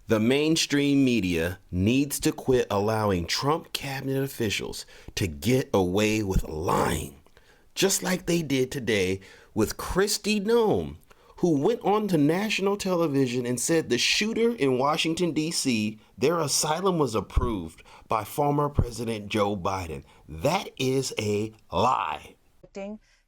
The mainstream media needs to quit allowing Trump cabinet officials to get away with lying, just like they did today with Kristi Noem, who went on to national television and said the shooter in Washington, D.C., their asylum was approved by former President Joe Biden. That is a lie.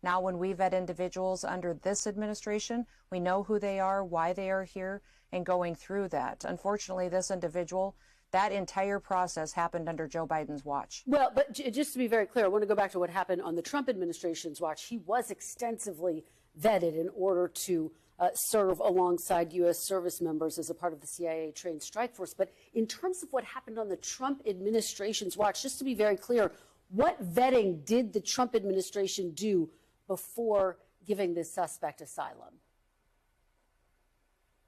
Now, when we vet individuals under this administration, we know who they are, why they are here, and going through that. Unfortunately, this individual, that entire process happened under Joe Biden's watch. Well, but just to be very clear, I want to go back to what happened on the Trump administration's watch. He was extensively vetted in order to serve alongside U.S. service members as a part of the CIA-trained strike force. But in terms of what happened on the Trump administration's watch, just to be very clear, what vetting did the Trump administration do before giving this suspect asylum?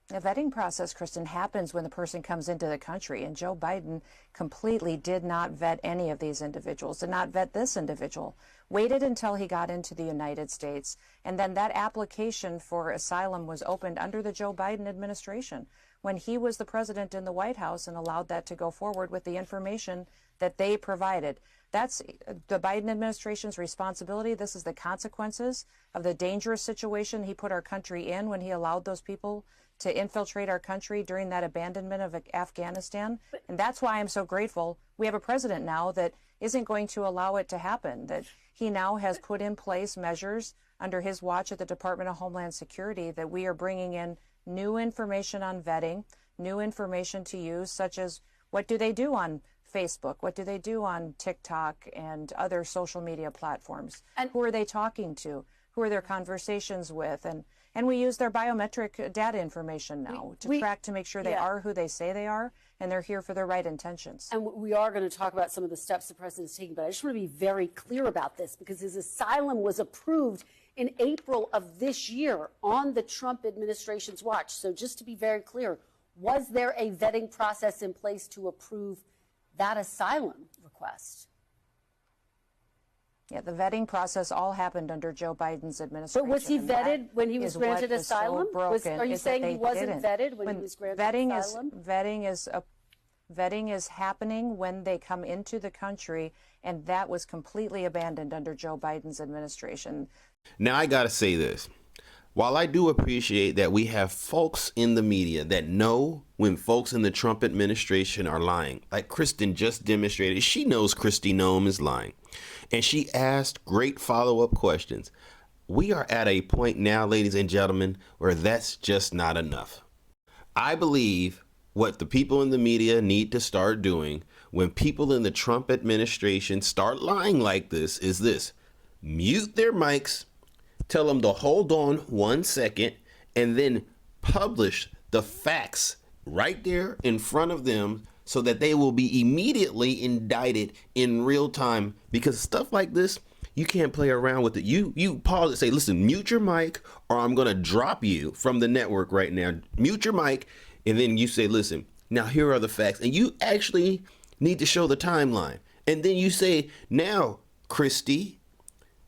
The vetting process, Kristen, happens when the person comes into the country, and Joe Biden completely did not vet any of these individuals, did not vet this individual, waited until he got into the United States, and then that application for asylum was opened under the Joe Biden administration when he was the president in the White House and allowed that to go forward with the information that they provided. That's the Biden administration's responsibility. This is the consequences of the dangerous situation he put our country in when he allowed those people to infiltrate our country during that abandonment of Afghanistan. And that's why I'm so grateful we have a president now that isn't going to allow it to happen, that he now has put in place measures under his watch at the Department of Homeland Security that we are bringing in new information on vetting, new information to use, such as what do they do on Facebook? What do they do on TikTok and other social media platforms? And who are they talking to? Who are their conversations with? And we use their biometric data information now to track to make sure they are who they say they are and they're here for their right intentions. And we are going to talk about some of the steps the president's taking, but I just want to be very clear about this because his asylum was approved in April of this year on the Trump administration's watch. So just to be very clear, was there a vetting process in place to approve that asylum request? Yeah, the vetting process all happened under Joe Biden's administration. But was he vetted when he was granted asylum? Are you saying he wasn't vetted when he was granted asylum? Vetting is happening when they come into the country, and that was completely abandoned under Joe Biden's administration. Now, I got to say this. While I do appreciate that we have folks in the media that know when folks in the Trump administration are lying, like Kristen just demonstrated, she knows Kristi Noem is lying. And she asked great follow-up questions. We are at a point now, ladies and gentlemen, where that's just not enough. I believe what the people in the media need to start doing when people in the Trump administration start lying like this is this: mute their mics, tell them to hold on 1 second, and then publish the facts right there in front of them so that they will be immediately indicted in real time. Because stuff like this, you can't play around with it. You pause and say, listen, mute your mic or I'm going to drop you from the network right now. Mute your mic. And then you say, listen, now here are the facts. And you actually need to show the timeline. And then you say, now, Kristi,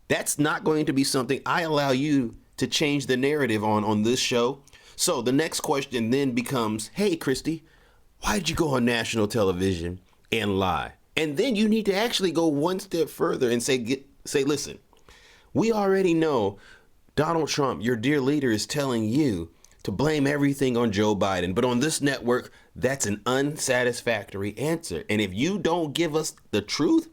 that's not going to be something I allow you to change the narrative on this show. So the next question then becomes, hey, Kristi, why did you go on national television and lie? And then you need to actually go one step further and say, listen, we already know Donald Trump, your dear leader, is telling you to blame everything on Joe Biden. But on this network, that's an unsatisfactory answer. And if you don't give us the truth,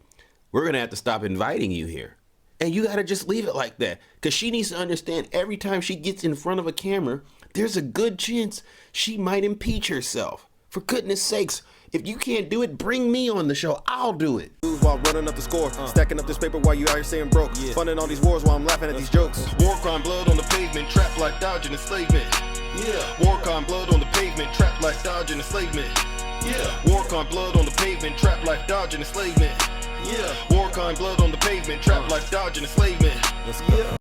we're going to have to stop inviting you here. And you got to just leave it like that, because she needs to understand every time she gets in front of a camera, there's a good chance she might impeach herself. For goodness sakes, if you can't do it, bring me on the show. I'll do it. While running up the score, stacking up this paper while you out here saying broke, funding all these wars while I'm laughing at these jokes. War crime, blood on the pavement, trapped like dodging enslavement. Yeah. War crime, blood on the pavement, trapped like dodging enslavement. Yeah. War crime, blood on the pavement, trapped like dodging enslavement. Yeah. War crime, blood on the pavement, trapped like dodging enslavement. Let's go. Yeah.